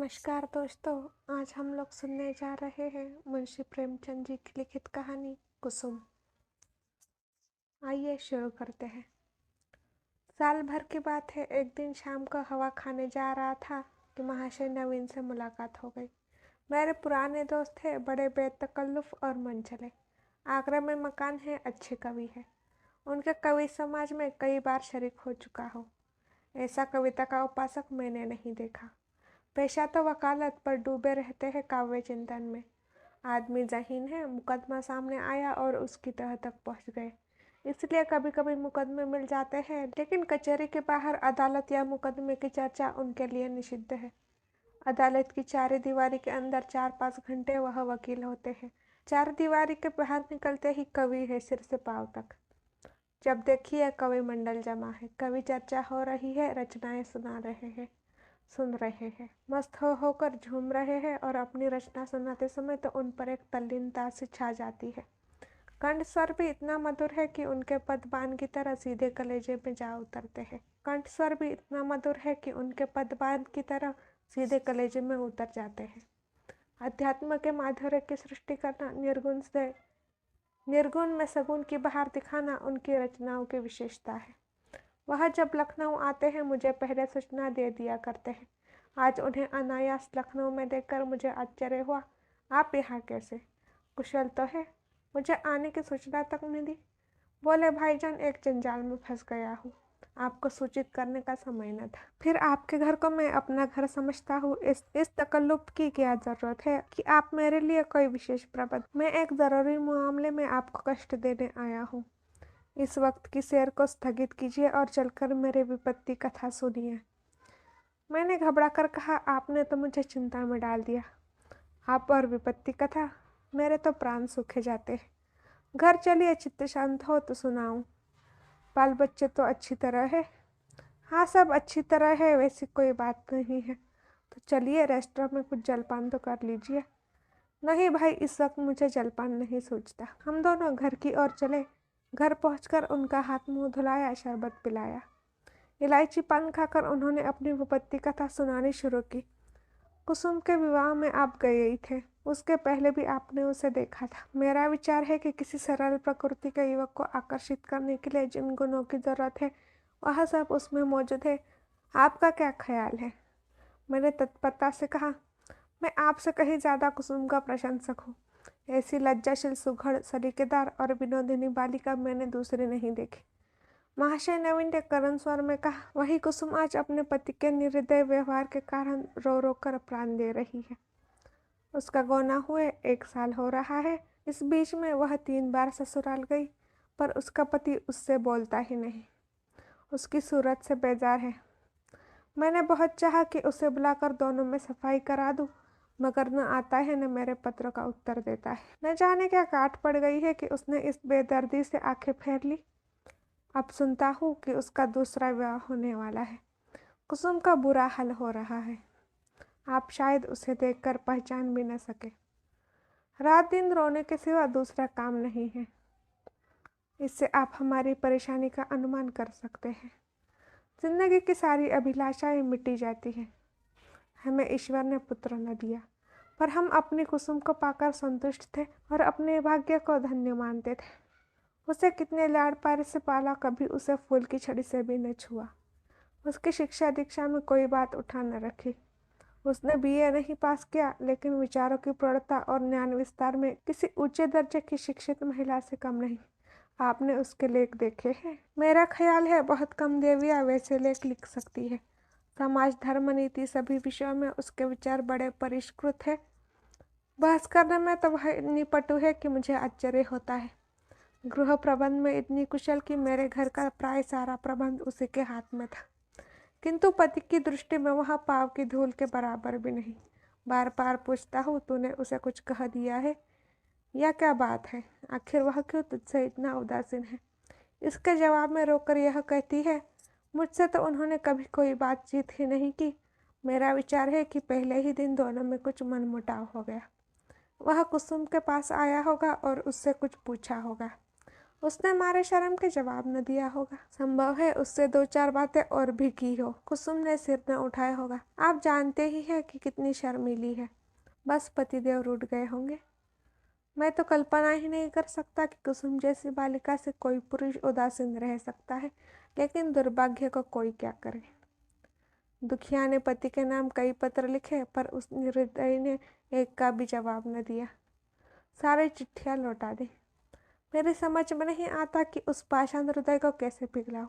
नमस्कार दोस्तों। आज हम लोग सुनने जा रहे हैं मुंशी प्रेमचंद जी की लिखित कहानी कुसुम। आइए शुरू करते हैं। साल भर की बात है, एक दिन शाम को हवा खाने जा रहा था कि महाशय नवीन से मुलाकात हो गई। मेरे पुराने दोस्त थे, बड़े बेतकल्लुफ और मनचले। आगरा में मकान है, अच्छे कवि है। उनके कवि समाज में कई बार शरीक हो चुका हो। ऐसा कविता का उपासक मैंने नहीं देखा। पेशा तो वकालत, पर डूबे रहते हैं काव्य चिंतन में। आदमी ज़हीन है, मुकदमा सामने आया और उसकी तह तक पहुंच गए। इसलिए कभी कभी मुकदमे मिल जाते हैं, लेकिन कचहरी के बाहर अदालत या मुकदमे की चर्चा उनके लिए निषिद्ध है। अदालत की चार दीवारी के अंदर 4-5 घंटे वह वकील होते हैं। चार दीवारी के बाहर निकलते ही कवि है सिर से पांव तक। जब देखिए कवि मंडल जमा है, कवि चर्चा हो रही है, रचनाएं सुन रहे हैं, मस्त होकर झूम रहे हैं और अपनी रचना सुनाते समय तो उन पर एक तल्लीनता सी छा जाती है। कंठ स्वर भी इतना मधुर है कि उनके पद बाण की तरह सीधे कलेजे में जा उतरते हैं। कंठ स्वर भी इतना मधुर है कि उनके पद बाण की तरह सीधे कलेजे में उतर जाते हैं। अध्यात्म के माधुर्य की सृष्टि करना, निर्गुण में सगुण की बहार दिखाना उनकी रचनाओं की विशेषता है। वह जब लखनऊ आते हैं मुझे पहले सूचना दे दिया करते हैं। आज उन्हें अनायास लखनऊ में देखकर मुझे आश्चर्य हुआ। आप यहाँ कैसे? कुशल तो है? मुझे आने की सूचना तक नहीं दी। बोले, भाईजान एक जंजाल में फंस गया हूँ, आपको सूचित करने का समय न था। फिर आपके घर को मैं अपना घर समझता हूँ। इस तकल्लुफ की क्या जरूरत है कि आप मेरे लिए कोई विशेष प्रबंध। मैं एक जरूरी मामले में आपको कष्ट देने आया हूँ। इस वक्त की सैर को स्थगित कीजिए और चलकर मेरे विपत्ति कथा सुनिए। मैंने घबरा कर कहा, आपने तो मुझे चिंता में डाल दिया। आप और विपत्ति कथा? मेरे तो प्राण सूखे जाते हैं। घर चलिए, चित्त शांत हो तो सुनाऊं। बाल बच्चे तो अच्छी तरह है? हाँ, सब अच्छी तरह है, वैसी कोई बात नहीं है। तो चलिए, रेस्टोरेंट में कुछ जलपान तो कर लीजिए। नहीं भाई, इस वक्त मुझे जलपान नहीं सोचता। हम दोनों घर की ओर चले। घर पहुंचकर उनका हाथ मुंह धुलाया, शरबत पिलाया। इलायची पान खाकर उन्होंने अपनी विपत्ति कथा सुनानी शुरू की। कुसुम के विवाह में आप गए ही थे, उसके पहले भी आपने उसे देखा था। मेरा विचार है कि किसी सरल प्रकृति के युवक को आकर्षित करने के लिए जिन गुणों की जरूरत है वह सब उसमें मौजूद है। आपका क्या ख्याल है? मैंने तत्परता से कहा, मैं आपसे कहीं ज्यादा कुसुम का प्रशंसक हूँ। ऐसी लज्जाशील, सुघड़, सलीकेदार और विनोदिनी बालिका मैंने दूसरी नहीं देखी। महाशय नवीन ने करुण स्वर में कहा, वही कुसुम आज अपने पति के निर्दय व्यवहार के कारण रो रो कर प्राण दे रही है। उसका गौना हुए 1 साल हो रहा है। इस बीच में वह 3 बार ससुराल गई, पर उसका पति उससे बोलता ही नहीं। उसकी सूरत से बेजार है। मैंने बहुत चाहा कि उसे बुलाकर दोनों में सफाई करा दूं, मगर न आता है न मेरे पत्र का उत्तर देता है। न जाने क्या काट पड़ गई है कि उसने इस बेदर्दी से आंखें फेर ली। अब सुनता हूँ कि उसका दूसरा विवाह होने वाला है। कुसुम का बुरा हाल हो रहा है। आप शायद उसे देखकर पहचान भी न सके। रात दिन रोने के सिवा दूसरा काम नहीं है। इससे आप हमारी परेशानी का अनुमान कर सकते हैं। जिंदगी की सारी अभिलाषाएं मिटी जाती हैं। हमें ईश्वर ने पुत्र न दिया, पर हम अपनी कुसुम को पाकर संतुष्ट थे और अपने भाग्य को धन्य मानते थे। उसे कितने लाड़ प्यार से पाला, कभी उसे फूल की छड़ी से भी न छुआ। उसकी शिक्षा दीक्षा में कोई बात उठा न रखी। उसने बीए नहीं पास किया, लेकिन विचारों की प्रौढ़ता और ज्ञान विस्तार में किसी ऊंचे दर्जे की शिक्षित महिला से कम नहीं। आपने उसके लेख देखे हैं? मेरा ख्याल है बहुत कम देवियाँ वैसे लेख लिख सकती है। समाज, धर्म, नीति सभी विषयों में उसके विचार बड़े परिष्कृत है। बहस करने में तो वह इतनी पटु है कि मुझे आश्चर्य होता है। गृह प्रबंध में इतनी कुशल कि मेरे घर का प्राय सारा प्रबंध उसी के हाथ में था, किंतु पति की दृष्टि में वह पाँव की धूल के बराबर भी नहीं। बार बार पूछता हूँ, तूने उसे कुछ कह दिया है या क्या बात है? आखिर वह क्यों तुझसे इतना उदासीन है? इसके जवाब में रोकर यह कहती है, मुझसे तो उन्होंने कभी कोई बातचीत ही नहीं की। मेरा विचार है कि पहले ही दिन दोनों में कुछ मनमुटाव हो गया। वह कुसुम के पास आया होगा और उससे कुछ पूछा होगा। उसने मारे शर्म के जवाब न दिया होगा। संभव है उससे 2-4 बातें और भी की हो। कुसुम ने सिर न उठाया होगा। आप जानते ही है कि कितनी शर्मीली है। बस पतिदेव रूठ गए होंगे। मैं तो कल्पना ही नहीं कर सकता कि कुसुम जैसी बालिका से कोई पुरुष उदासीन रह सकता है, लेकिन दुर्भाग्य को कोई क्या करे। दुखिया ने पति के नाम कई पत्र लिखे, पर उस निर्दयी ने एक का भी जवाब न दिया। सारी चिट्ठियां लौटा दी। मेरी समझ में नहीं आता कि उस पाषाण हृदय को कैसे पिघलाऊं।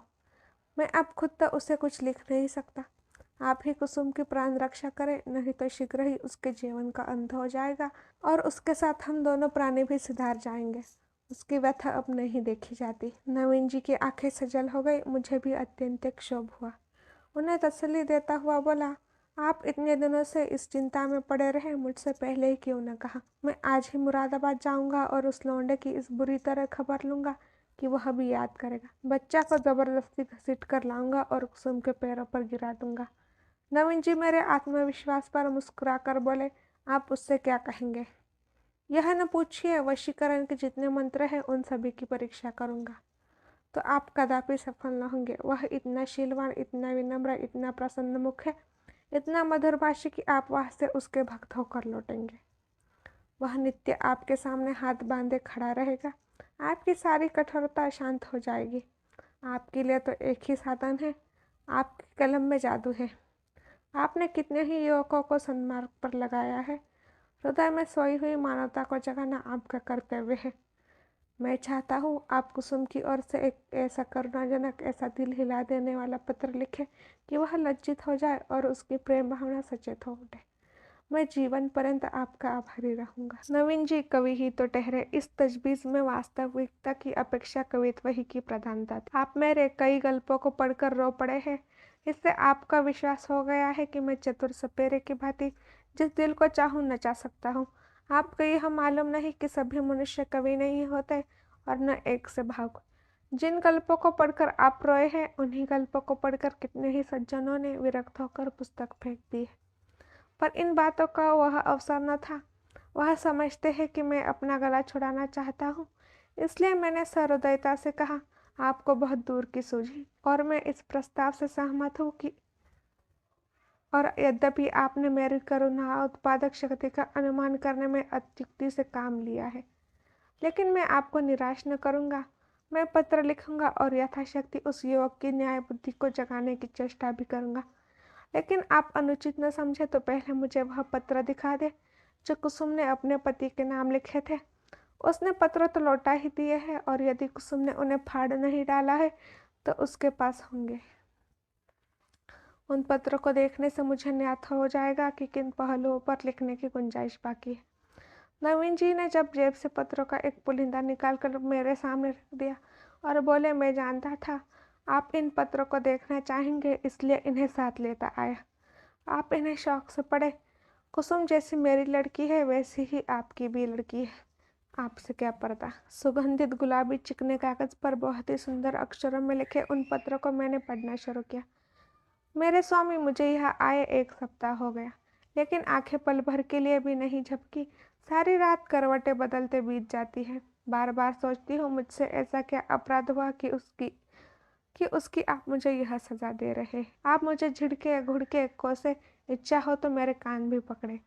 मैं अब खुद तो उसे कुछ लिख नहीं सकता। आप ही कुसुम की प्राण रक्षा करें, नहीं तो शीघ्र ही उसके जीवन का अंत हो जाएगा और उसके साथ हम दोनों प्राणी भी सुधार जाएंगे। उसकी व्यथा अब नहीं देखी जाती। नवीन जी की आंखें सजल हो गई। मुझे भी अत्यंत क्षोभ हुआ। उन्हें तसल्ली देता हुआ बोला, आप इतने दिनों से इस चिंता में पड़े रहे, मुझसे पहले ही क्यों न कहा। मैं आज ही मुरादाबाद जाऊंगा और उस लौंडे की इस बुरी तरह खबर लूंगा कि वह भी याद करेगा। बच्चा को जबरदस्ती घसीट कर लाऊंगा और कुसुम के पैरों पर गिरा दूंगा। नवीन जी मेरे आत्मविश्वास पर मुस्कुरा कर बोले, आप उससे क्या कहेंगे? यह न पूछिए, वशीकरण के जितने मंत्र हैं उन सभी की परीक्षा करूंगा तो आप कदापि सफल न होंगे। वह इतना शीलवान, इतना विनम्र, इतना प्रसन्न मुख है, इतना मधुरभाषी कि आप वहां से उसके भक्त होकर लौटेंगे। वह नित्य आपके सामने हाथ बांधे खड़ा रहेगा। आपकी सारी कठोरता शांत हो जाएगी। आपके लिए तो एक ही साधन है, आपकी कलम में जादू है। आपने कितने ही युवकों को सन्मार्ग पर लगाया है। हृदय में सोई हुई मानवता को जगाना आपका कर्तव्य है। मैं चाहता हूँ आप कुसुम की ओर से एक ऐसा करुणाजनक, ऐसा दिल हिला देने वाला पत्र लिखें कि वह लज्जित हो जाए और उसकी प्रेम भावना सचेत हो उठे। मैं जीवन पर्यंत आपका आभारी रहूंगा। नवीन जी कवि ही तो ठहरे। इस तजवीज़ में वास्तविकता की अपेक्षा कवित्व ही की प्रधानता थी। आप मेरे कई गल्पों को पढ़कर रो पड़े हैं। इससे आपका विश्वास हो गया है कि मैं चतुर सपेरे की भांति जिस दिल को चाहूँ नचा सकता हूँ। आपको यह मालूम नहीं कि सभी मनुष्य कवि नहीं होते और न एक से भाव। जिन गल्पों को पढ़कर आप रोए हैं, उन्हीं गल्पों को पढ़कर कितने ही सज्जनों ने विरक्त होकर पुस्तक फेंक दी है। पर इन बातों का वह अवसर न था। वह समझते हैं कि मैं अपना गला छुड़ाना चाहता हूँ, इसलिए मैंने सहृदयता से कहा, आपको बहुत दूर की सूझी और मैं इस प्रस्ताव से सहमत हूँ कि और यद्यपि आपने मेरी करुणा उत्पादक शक्ति का अनुमान करने में अत्युक्ति से काम लिया है, लेकिन मैं आपको निराश न करूँगा। मैं पत्र लिखूंगा और यथाशक्ति उस युवक की न्याय बुद्धि को जगाने की चेष्टा भी करूँगा। लेकिन आप अनुचित न समझे तो पहले मुझे वह पत्र दिखा दे जो कुसुम ने अपने पति के नाम लिखे थे। उसने पत्र तो लौटा ही दिए हैं और यदि कुसुम ने उन्हें फाड़ नहीं डाला है तो उसके पास होंगे। उन पत्रों को देखने से मुझे ज्ञात हो जाएगा कि किन पहलुओं पर लिखने की गुंजाइश बाकी है। नवीन जी ने जब जेब से पत्रों का एक पुलिंदा निकालकर मेरे सामने रख दिया और बोले, मैं जानता था आप इन पत्रों को देखना चाहेंगे, इसलिए इन्हें साथ लेता आया। आप इन्हें शौक से पढ़े। कुसुम जैसी मेरी लड़की है वैसी ही आपकी भी लड़की है। आपसे क्या पर्दा। सुगंधित गुलाबी चिकने कागज पर बहुत ही सुंदर अक्षरों में लिखे उन पत्रों को मैंने पढ़ना शुरू किया। मेरे स्वामी, मुझे यहाँ आए 1 सप्ताह हो गया, लेकिन आंखें पल भर के लिए भी नहीं झपकी। सारी रात करवटें बदलते बीत जाती है। बार बार सोचती हूँ मुझसे ऐसा क्या अपराध हुआ कि उसकी आप मुझे यह सजा दे रहे। आप मुझे झिड़के, घुड़के, कोसे, इच्छा हो तो मेरे कान भी पकड़े।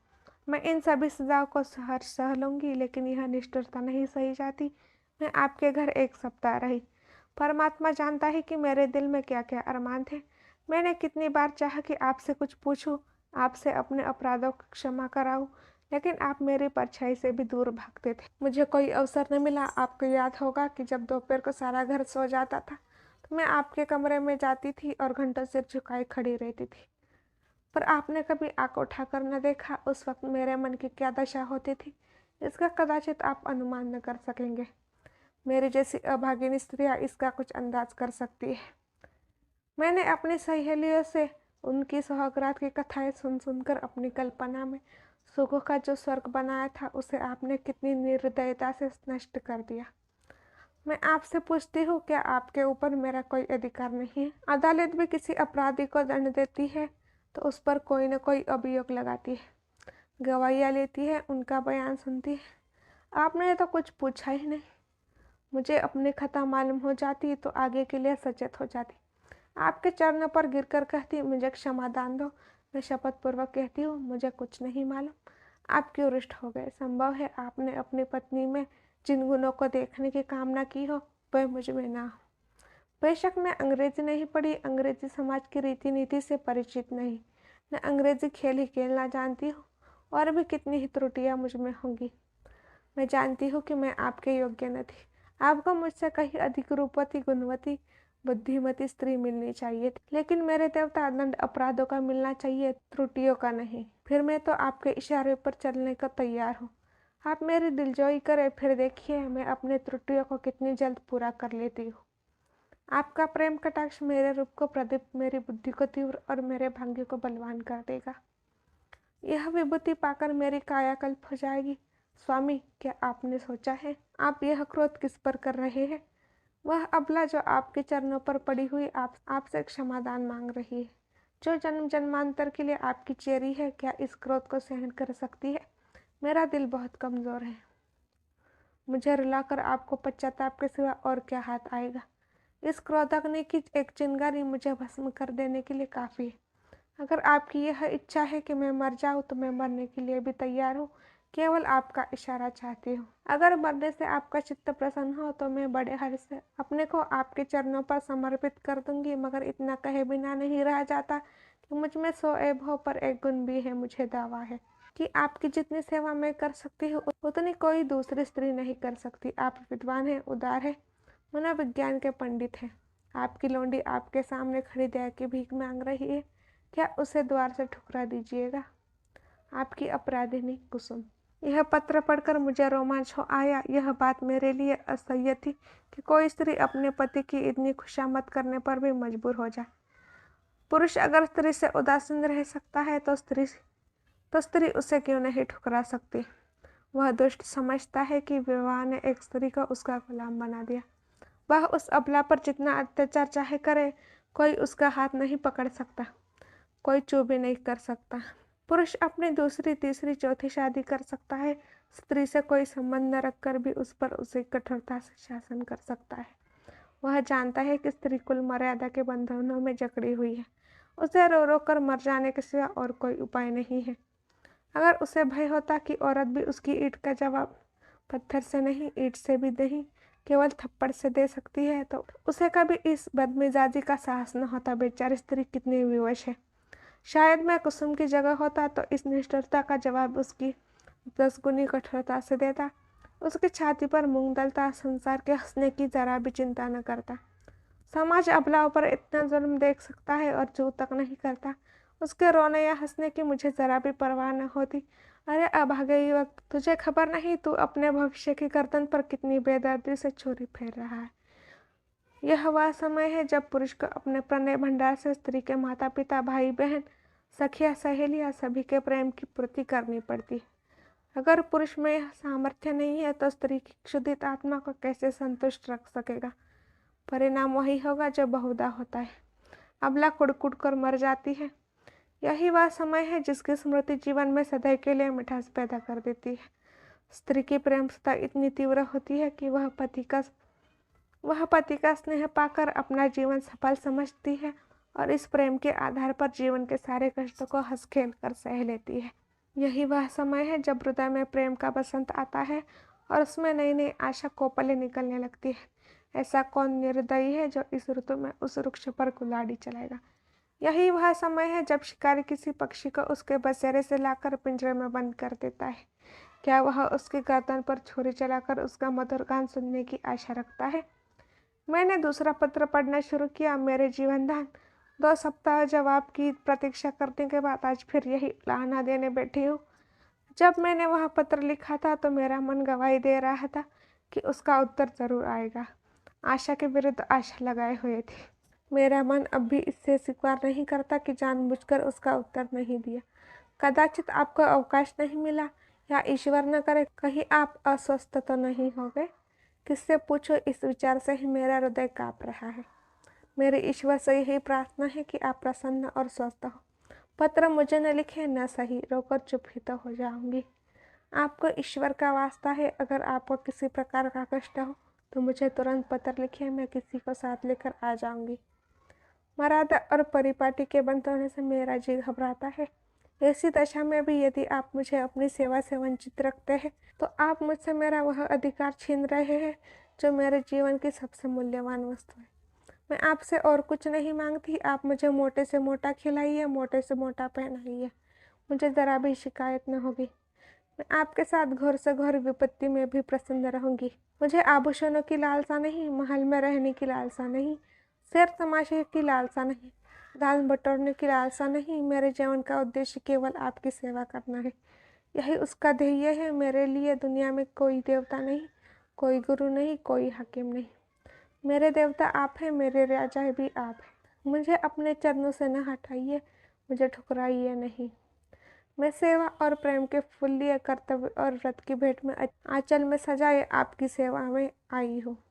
मैं इन सभी सजाओं को सह लूंगी, लेकिन यह निष्ठुरता नहीं सही जाती। मैं आपके घर 1 सप्ताह रही। परमात्मा जानता है कि मेरे दिल में क्या क्या अरमान थे। मैंने कितनी बार चाहा कि आपसे कुछ पूछूं, आपसे अपने अपराधों को क्षमा कराऊं, लेकिन आप मेरी परछाई से भी दूर भागते थे। मुझे कोई अवसर न मिला। आपको याद होगा कि जब दोपहर को सारा घर सो जाता था तो मैं आपके कमरे में जाती थी और घंटों सिर झुकाए खड़ी रहती थी, पर आपने कभी आंख उठाकर न देखा। उस वक्त मेरे मन की क्या दशा होती थी, इसका कदाचित आप अनुमान न कर सकेंगे। मेरी जैसी अभागिनी स्त्रियां इसका कुछ अंदाज कर सकती है। मैंने अपनी सहेलियों से उनकी सुहागरात की कथाएं सुन सुनकर अपनी कल्पना में सुखों का जो स्वर्ग बनाया था, उसे आपने कितनी निर्दयता से नष्ट कर दिया। मैं आपसे पूछती हूँ, क्या आपके ऊपर मेरा कोई अधिकार नहीं है? अदालत भी किसी अपराधी को दंड देती है तो उस पर कोई न कोई अभियोग लगाती है, गवाहियाँ लेती है, उनका बयान सुनती है। आपने तो कुछ पूछा ही नहीं। मुझे अपनी खता मालूम हो जाती तो आगे के लिए सचेत हो जाती। आपके चरणों पर गिरकर कहती, मुझे क्षमा दान दो। मैं शपथ पूर्वक कहती हूँ, मुझे कुछ नहीं मालूम। आप क्यों रुष्ट हो गए? संभव है आपने अपनी पत्नी में जिन गुणों को देखने की कामना की हो वह मुझ में ना हो। बेशक मैं अंग्रेजी नहीं पढ़ी, अंग्रेजी समाज की रीति नीति से परिचित नहीं, मैं अंग्रेजी खेल ही खेलना जानती हूँ, और भी कितनी ही त्रुटियाँ मुझ में होंगी। मैं जानती हूँ कि मैं आपके योग्य न थी। आपको मुझसे कहीं अधिक रूपवती, गुणवती, बुद्धिमती स्त्री मिलनी चाहिए थी, लेकिन मेरे देवता दंड अपराधों का मिलना चाहिए, त्रुटियों का नहीं। फिर मैं तो आपके इशारे पर चलने को तैयार हूँ। आप मेरी दिलजोई करें, फिर देखिए मैं अपने त्रुटियों को कितनी जल्द पूरा कर लेती हूँ। आपका प्रेम कटाक्ष मेरे रूप को प्रदीप्त, मेरी बुद्धि को तीव्र और मेरे भाग्य को बलवान कर देगा। यह विभूति पाकर मेरी कायाकल्प हो जाएगी। स्वामी, क्या आपने सोचा है आप यह क्रोध किस पर कर रहे हैं? वह अबला जो आपके चरणों पर पड़ी हुई आपसे क्षमादान मांग रही है, जो जन्म जन्मांतर के लिए आपकी चेरी है, क्या इस क्रोध को सहन कर सकती है? मेरा दिल बहुत कमजोर है। मुझे रुलाकर आपको पश्चाताप के सिवा और क्या हाथ आएगा? इस क्रोधाग्नि की एक चिंगारी मुझे भस्म कर देने के लिए काफ़ी है। अगर आपकी यह इच्छा है कि मैं मर जाऊं तो मैं मरने के लिए भी तैयार हूँ, केवल आपका इशारा चाहती हूँ। अगर मरने से आपका चित्त प्रसन्न हो तो मैं बड़े हर्ष से अपने को आपके चरणों पर समर्पित कर दूंगी, मगर इतना कहे बिना नहीं रह जाता कि मुझ में 100 ऐब हो पर एक गुण भी है। मुझे दावा है कि आपकी जितनी सेवा मैं कर सकती हूँ उतनी कोई दूसरी स्त्री नहीं कर सकती। आप विद्वान हैं, उदार है, मनोविज्ञान के पंडित हैं। आपकी लौंडी आपके सामने खड़ी दया की भीख मांग रही है, क्या उसे द्वार से ठुकरा दीजिएगा? आपकी अपराधिनी कुसुम। यह पत्र पढ़कर मुझे रोमांच हो आया। यह बात मेरे लिए असह्य थी कि कोई स्त्री अपने पति की इतनी खुशामद करने पर भी मजबूर हो जाए। पुरुष अगर स्त्री से उदासीन रह सकता है तो स्त्री उसे क्यों नहीं ठुकरा सकती? वह दुष्ट समझता है कि विवाह ने एक स्त्री को उसका गुलाम बना दिया। वह उस अबला पर जितना अत्याचार चाहे करे, कोई उसका हाथ नहीं पकड़ सकता, कोई चूबी नहीं कर सकता। पुरुष अपनी दूसरी, तीसरी, चौथी शादी कर सकता है, स्त्री से कोई संबंध न रखकर भी उस पर उसे कठोरता से शासन कर सकता है। वह जानता है कि स्त्री कुल मर्यादा के बंधनों में जकड़ी हुई है, उसे रो रो कर मर जाने के सिवा और कोई उपाय नहीं है। अगर उसे भय होता कि औरत भी उसकी ईंट का जवाब पत्थर से नहीं, ईंट से भी नहीं, केवल थप्पड़ से दे सकती है, तो उसे कभी इस बदमिजाजी का साहस न होता। बेचारी स्त्री कितनी विवश है। शायद मैं कुसुम की जगह होता तो इस निष्ठुरता का जवाब उसकी 10 गुनी कठोरता से देता, उसकी छाती पर मूंग दलता, संसार के हंसने की जरा भी चिंता न करता। समाज अबलाओं पर इतना जुल्म देख सकता है और चूक तक नहीं करता। उसके रोने या हंसने की मुझे जरा भी परवाह न होती। अरे अभागे युवक, तुझे खबर नहीं तू अपने भविष्य की गर्दन पर कितनी बेदर्दी से छुरी फेर रहा है। यह वह समय है जब पुरुष को अपने प्रणय भंडार से स्त्री के माता पिता, भाई बहन, सखिया, सहेलियां सभी के प्रेम की पूर्ति करनी पड़ती है। अगर पुरुष में यह सामर्थ्य नहीं है तो स्त्री की क्षुधित आत्मा को कैसे संतुष्ट रख सकेगा? परिणाम वही होगा जो बहुधा होता है, अबला कुड़ कर मर जाती है। यही वह समय है जिसकी स्मृति जीवन में सदैव के लिए मिठास पैदा कर देती है। स्त्री की प्रेम सत्ता इतनी तीव्र होती है कि वह पति का स्नेह पाकर अपना जीवन सफल समझती है और इस प्रेम के आधार पर जीवन के सारे कष्टों को हंस खेल कर सह लेती है। यही वह समय है जब हृदय में प्रेम का बसंत आता है और उसमें नई नई आशा कोपलें निकलने लगती है। ऐसा कौन निर्दयी है जो इस ऋतु में उस वृक्ष पर कुल्हाड़ी चलाएगा? यही वह समय है जब शिकारी किसी पक्षी को उसके बसेरे से लाकर पिंजरे में बंद कर देता है। क्या वह उसकी गर्दन पर छुरी चलाकर उसका मधुर गान सुनने की आशा रखता है? मैंने दूसरा पत्र पढ़ना शुरू किया। मेरे जीवनदान 2 सप्ताह जवाब की प्रतीक्षा करने के बाद आज फिर यही लाना देने बैठी हूँ। जब मैंने वह पत्र लिखा था तो मेरा मन गवाही दे रहा था कि उसका उत्तर जरूर आएगा। आशा के विरुद्ध आशा लगाए हुए थी। मेरा मन अब भी इससे स्वीकार नहीं करता कि जानबूझकर उसका उत्तर नहीं दिया। कदाचित आपको अवकाश नहीं मिला, या ईश्वर न करे कहीं आप अस्वस्थ तो नहीं हो गए। किससे पूछो, इस विचार से ही मेरा हृदय काँप रहा है। मेरी ईश्वर से यही प्रार्थना है कि आप प्रसन्न और स्वस्थ हो। पत्र मुझे न लिखे न सही, रोकर चुप ही तो हो जाऊंगी। आपको ईश्वर का वास्ता है, अगर आपको किसी प्रकार का कष्ट हो तो मुझे तुरंत पत्र लिखिए, मैं किसी को साथ लेकर आ जाऊंगी। मर्यादा और परिपाटी के बंद होने से मेरा जी घबराता है। ऐसी दशा में भी यदि आप मुझे अपनी सेवा से वंचित रखते हैं तो आप मुझसे मेरा वह अधिकार छीन रहे हैं जो मेरे जीवन की सबसे मूल्यवान वस्तु है। मैं आपसे और कुछ नहीं मांगती। आप मुझे मोटे से मोटा खिलाइए, मोटे से मोटा पहनाइए, मुझे ज़रा भी शिकायत न होगी। मैं आपके साथ घोर से घोर विपत्ति में भी प्रसन्न रहूंगी। मुझे आभूषणों की लालसा नहीं, महल में रहने की लालसा नहीं, सैर तमाशे की लालसा नहीं, दान बटोरने की लालसा नहीं। मेरे जीवन का उद्देश्य केवल आपकी सेवा करना है। यही उसका ध्येय है। मेरे लिए दुनिया में कोई देवता नहीं, कोई गुरु नहीं, कोई हाकिम नहीं। मेरे देवता आप हैं, मेरे राजा भी आप हैं। मुझे अपने चरणों से न हटाइए, मुझे ठुकराइए नहीं। मैं सेवा और प्रेम के फूल्य कर्तव्य और व्रत की भेंट में आंचल में सजाए आपकी सेवा में आई हूँ।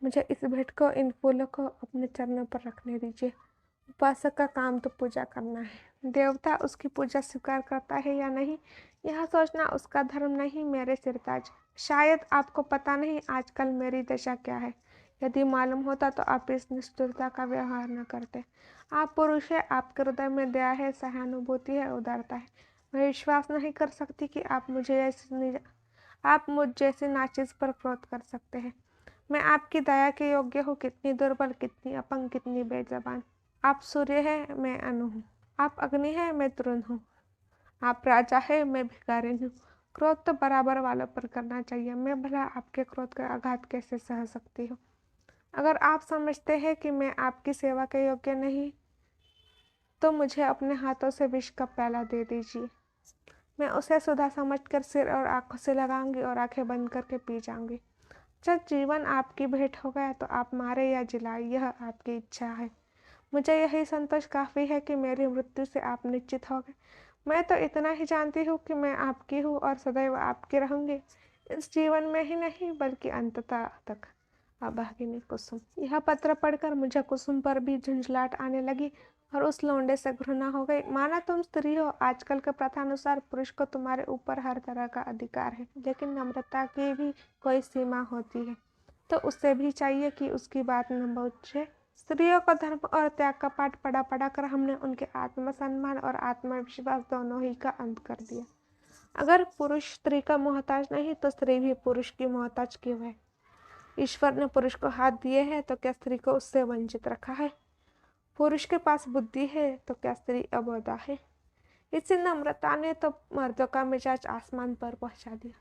मुझे इस भेंट को, इन फूलों को अपने चरणों पर रखने दीजिए। उपासक का काम तो पूजा करना है। देवता उसकी पूजा स्वीकार करता है या नहीं, यह सोचना उसका धर्म नहीं, मेरे सिरताज। शायद आपको पता नहीं आजकल मेरी दशा क्या है। यदि मालूम होता तो आप इस निष्ठुरता का व्यवहार न करते। आप पुरुष है, आपके हृदय में दया है, सहानुभूति है, उदारता है। मैं विश्वास नहीं कर सकती कि आप मुझ जैसे नाचिज पर क्रोध कर सकते हैं। मैं आपकी दया के योग्य हूँ। कितनी दुर्बल, कितनी अपंग, कितनी बेजबान। आप सूर्य है, मैं अनु हूँ। आप अग्नि है, मैं तरुण हूँ। आप राजा है, मैं भिखारिन हूँ। क्रोध तो बराबर वालों पर करना चाहिए। मैं भला आपके क्रोध का आघात कैसे सह सकती हूँ। अगर आप समझते हैं कि मैं आपकी सेवा के योग्य नहीं तो मुझे अपने हाथों से विष का प्याला दे दीजिए। मैं उसे सुधा समझकर सिर और आंखों से लगाऊंगी और आंखें बंद करके पी जाऊंगी। जब जीवन आपकी भेंट हो गया तो आप मारे या जिलाए, यह आपकी इच्छा है। मुझे यही संतोष काफ़ी है कि मेरी मृत्यु से आप निश्चित हो गए। मैं तो इतना ही जानती हूँ कि मैं आपकी हूँ और सदैव आपकी रहूँगी, इस जीवन में ही नहीं बल्कि अंततः तक। अभागिनी कुसुम। यह पत्र पढ़कर मुझे कुसुम पर भी झुंझलाहट आने लगी और उस लौंडे से घृणा हो गई। माना तुम स्त्री हो, आजकल के प्रथानुसार पुरुष को तुम्हारे ऊपर हर तरह का अधिकार है, लेकिन नम्रता की भी कोई सीमा होती है, तो उससे भी चाहिए कि उसकी बात न पहुँचे। स्त्रियों को धर्म और त्याग का पाठ पढ़ा पढ़ा कर हमने उनके आत्मसम्मान और आत्मविश्वास दोनों ही का अंत कर दिया। अगर पुरुष स्त्री का मोहताज नहीं तो स्त्री भी पुरुष की मोहताज क्यों है। ईश्वर ने पुरुष को हाथ दिए हैं तो क्या स्त्री को उससे वंचित रखा है। पुरुष के पास बुद्धि है तो क्या स्त्री अबोधा है। इसी नम्रता ने तो मर्दों का मिजाज आसमान पर पहुंचा दिया।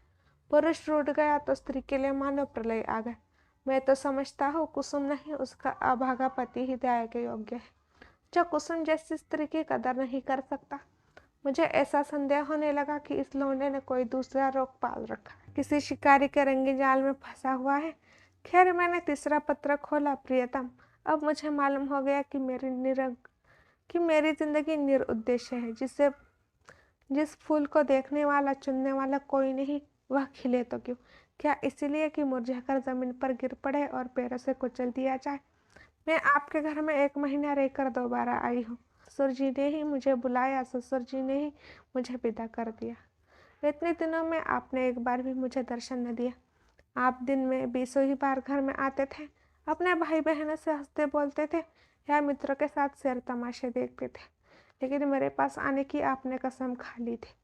पुरुष रूठ गया तो स्त्री के लिए मानव प्रलय आ गया। मैं तो समझता हूँ कुसुम नहीं, उसका अभागा पति ही दया के योग्य है, जो कुसुम जैसी स्त्री की कदर नहीं कर सकता। मुझे ऐसा संदेह होने लगा कि इस लौंडे ने कोई दूसरा रोग पाल रखा है, किसी शिकारी के रंगी जाल में फंसा हुआ है। खैर, मैंने तीसरा पत्र खोला। प्रियतम, अब मुझे मालूम हो गया कि मेरी जिंदगी निरुद्देश्य है। जिस फूल को देखने वाला, चुनने वाला कोई नहीं, वह खिले तो क्यों। क्या इसीलिए कि मुरझाकर जमीन पर गिर पड़े और पैरों से कुचल दिया जाए। मैं आपके घर में 1 महीना रहकर दोबारा आई हूँ। ससुर जी ने ही मुझे बुलाया, ससुर जी ने ही मुझे विदा कर दिया। इतने दिनों में आपने एक बार भी मुझे दर्शन न दिया। आप दिन में 20 ही बार घर में आते थे, अपने भाई बहनों से हंसते बोलते थे या मित्रों के साथ सैर तमाशे देखते थे, लेकिन मेरे पास आने की आपने कसम खा ली थी।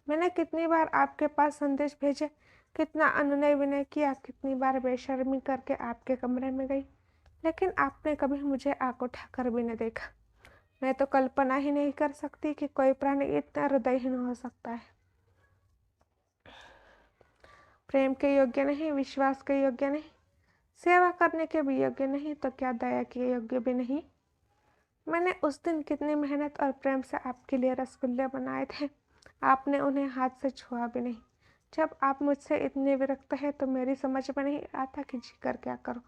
मैंने कितनी बार आपके पास संदेश भेजे, कितना अनुनय विनय किया, कितनी बार बेशर्मी करके आपके कमरे में गई, लेकिन आपने कभी मुझे आंख उठाकर भी न देखा। मैं तो कल्पना ही नहीं कर सकती कि कोई प्राणी इतना हृदयहीन हो सकता है। प्रेम के योग्य नहीं, विश्वास के योग्य नहीं, सेवा करने के भी योग्य नहीं, तो क्या दया के योग्य भी नहीं। मैंने उस दिन कितनी मेहनत और प्रेम से आपके लिए रसगुल्ले बनाए थे, आपने उन्हें हाथ से छुआ भी नहीं। जब आप मुझसे इतने विरक्त हैं तो मेरी समझ में नहीं आता कि जी कर क्या करूं।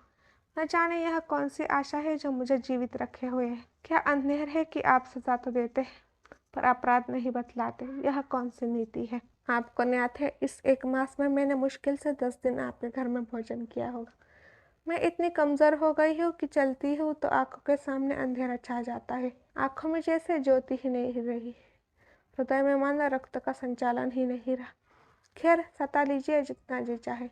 न जाने यह कौन सी आशा है जो मुझे जीवित रखे हुए है। क्या अंधेर है कि आप सजा तो देते हैं पर अपराध नहीं बतलाते। यह कौन सी नीति है। आपको ज्ञात है, इस 1 मास में मैंने मुश्किल से 10 दिन आपके घर में भोजन किया होगा। मैं इतनी कमजोर हो गई हूँ कि चलती हूँ तो आंखों के सामने अंधेरा छा जाता है। आंखों में जैसे ज्योति ही नहीं रही, हृदय में मानो रक्त का संचालन ही नहीं रहा। खैर, सता लीजिए जितना जी चाहे।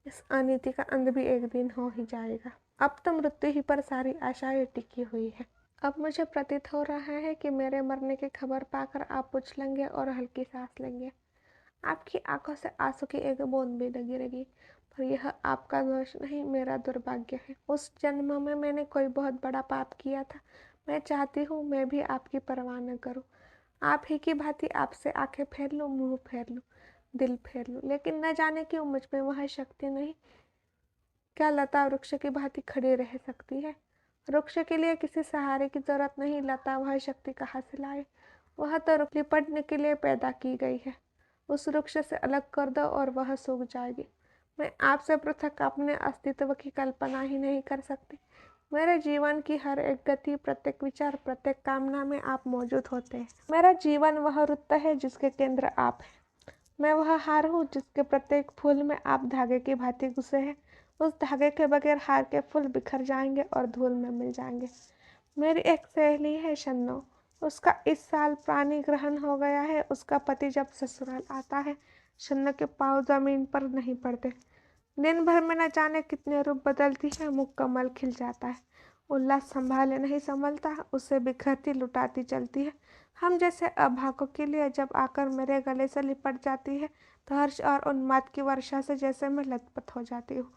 इस अनीति का अंत भी एक दिन हो ही जाएगा। अब तो मृत्यु ही पर सारी आशाएं टिकी हुई है। अब मुझे प्रतीत हो रहा है कि मेरे मरने की खबर पाकर आप उछलेंगे और हल्की सांस लेंगे। आपकी आंखों से आंसू की एक बूंद भी न गिरेगी, पर यह आपका दोष नहीं, मेरा दुर्भाग्य है। उस जन्म में मैंने कोई बहुत बड़ा पाप किया था। मैं चाहती हूँ मैं भी आपकी परवाह न करूँ, आप ही की भांति आपसे आंखें फेर लूँ, मुंह फेर लूँ, दिल फेर लूँ, लेकिन न जाने क्यों मुझ में वह शक्ति नहीं। क्या लता वृक्ष की भांति खड़ी रह सकती है? वृक्ष के लिए किसी सहारे की जरूरत नहीं, लता वह शक्ति कहाँ से लाए? वह तो लिपटने के लिए पैदा की गई है। उस वृक्ष से अलग कर दो और वह सूख जाएगी। मैं आपसे पृथक अपने अस्तित्व की कल्पना ही नहीं कर सकती। मेरे जीवन की हर एक गति, प्रत्येक विचार, प्रत्येक कामना में आप मौजूद होते हैं। मेरा जीवन वह वृत्त है जिसके केंद्र आप हैं। मैं वह हार हूँ जिसके प्रत्येक फूल में आप धागे की भांति घुसे हैं। उस धागे के बगैर हार के फूल बिखर जाएंगे और धूल में मिल जाएंगे। मेरी एक सहेली है शन्नो, उसका इस साल प्राणी ग्रहण हो गया है। उसका पति जब ससुराल आता है, शन्नो के पाँव जमीन पर नहीं पड़ते। दिन भर में न जाने कितने रूप बदलती है, मुकम्मल खिल जाता है। उल्लास संभाले नहीं संभलता, उसे बिखरती लुटाती चलती है। हम जैसे अभागों के लिए जब आकर मेरे गले से लिपट जाती है तो हर्ष और उन्माद की वर्षा से जैसे मैं लथपथ हो जाती हूँ।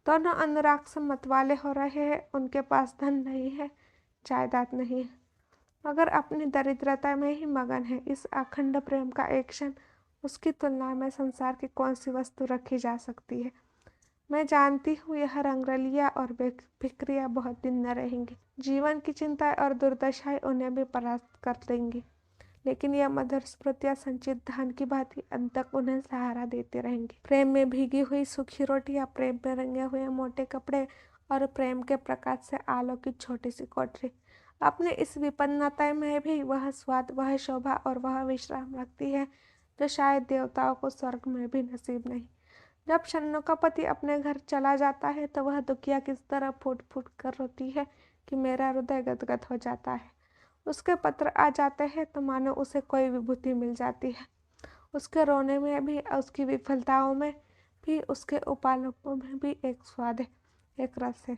दोनों अनुराग से मतवाले हो रहे हैं। उनके पास धन नहीं है, जायदाद नहीं है, मगर अपनी दरिद्रता में ही मगन है। इस अखंड प्रेम का एक क्षण उसकी तुलना में संसार की कौन सी वस्तु रखी जा सकती है? मैं जानती हूँ यह रंगरलियाँ और बेफिक्रियाँ बहुत दिन न रहेंगी। जीवन की चिंताएं और दुर्दशाएं उन्हें भी परास्त कर देंगी, लेकिन यह मधुर स्मृतियाँ संचित धान की भांति अंत तक उन्हें सहारा देती रहेंगी। प्रेम में भीगी हुई सूखी रोटियाँ, प्रेम में रंगे हुए मोटे कपड़े और प्रेम के प्रकाश से आलोकित छोटी सी कोठरी। अपने इस विपन्नता में भी वह स्वाद, वह शोभा और वह विश्राम रखती है जो शायद देवताओं को स्वर्ग में भी नसीब नहीं। जब शन्नो का पति अपने घर चला जाता है तो वह दुखिया किस तरह फूट फूट कर रोती है कि मेरा हृदय गदगद हो जाता है। उसके पत्र आ जाते हैं तो मानो उसे कोई विभूति मिल जाती है। उसके रोने में भी, उसकी विफलताओं में भी, उसके उपालों में भी एक स्वाद है, एक रस है।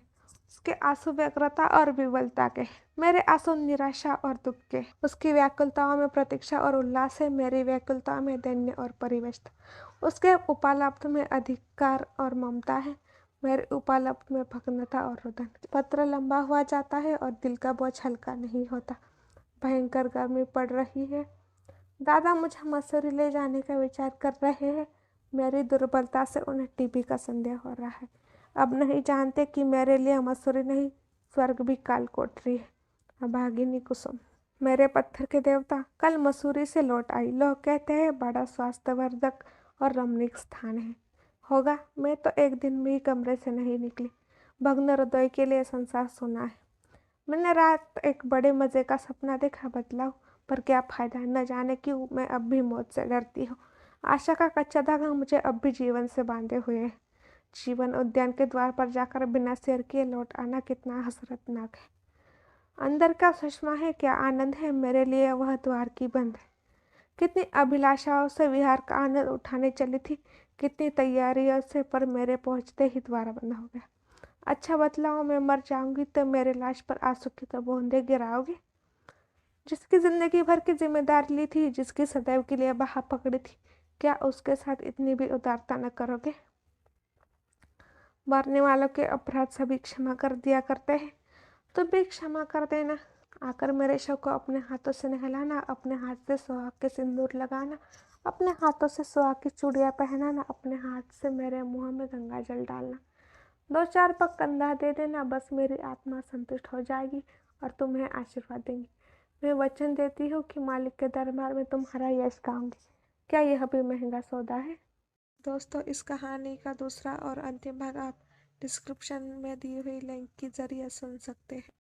उसके आंसू व्यग्रता और विवलता के, मेरे आंसू निराशा और दुख के। उसकी व्याकुलताओं में प्रतीक्षा और उल्लास है, मेरी व्याकुलता में दैन्य और परिवेष्ट। उसके उपालब्ध में अधिकार और ममता है, मेरे उपालब्ध में भग्नता और रुदन। पत्र लंबा हुआ जाता है और दिल का बोझ हल्का नहीं होता। भयंकर गर्मी पड़ रही है। दादा मुझे मसूरी ले जाने का विचार कर रहे हैं। मेरी दुर्बलता से उन्हें टीबी का संदेह हो रहा है। अब नहीं जानते कि मेरे लिए मसूरी नहीं, स्वर्ग भी काल कोठरी है। अभागिनी कुसुम, मेरे पत्थर के देवता, कल मसूरी से लौट आई। लोग कहते हैं बड़ा स्वास्थ्यवर्धक और रमणीक स्थान है। होगा, मैं तो एक दिन भी कमरे से नहीं निकली। भग्न हृदय के लिए संसार सुना है। मैंने रात एक बड़े मज़े का सपना देखा, बतलाऊं? पर क्या फ़ायदा, न जाने क्यों मैं अब भी मौत से डरती हूँ। आशा का कच्चा धागा मुझे अब भी जीवन से बांधे हुए है। जीवन उद्यान के द्वार पर जाकर बिना सैर किए लौट आना कितना हसरतनाक है। अंदर का सुषमा है, क्या आनंद है, मेरे लिए वह द्वार की बंद है। कितनी अभिलाषाओं से विहार का आनंद उठाने चली थी, कितनी तैयारियों से, पर मेरे पहुँचते ही द्वार बंद हो गया। अच्छा बतलाओ, मैं मर जाऊंगी तो मेरे लाश पर आंसू की तो बूंदें गिराओगे? जिसकी जिंदगी भर की जिम्मेदारी ली थी, जिसकी सदैव के लिए बाह पकड़ी थी, क्या उसके साथ इतनी भी उदारता न करोगे? मरने वालों के अपराध सभी क्षमा कर दिया करते हैं, तो भी क्षमा कर देना। आकर मेरे शव को अपने हाथों से नहलाना, अपने हाथ से सुहाग के सिंदूर लगाना, अपने हाथों से सुहाग की चूड़ियाँ पहनाना, अपने हाथ से मेरे मुंह में गंगा जल डालना। 2-4 पग कंधा दे देना, बस मेरी आत्मा संतुष्ट हो जाएगी और तुम्हें आशीर्वाद देंगी। मैं वचन देती हूँ कि मालिक के दरबार में तुम्हारा यश गाऊंगी। क्या यह भी महंगा सौदा है? दोस्तों, इस कहानी का दूसरा और अंतिम भाग आप डिस्क्रिप्शन में दी हुई लिंक के जरिए सुन सकते हैं।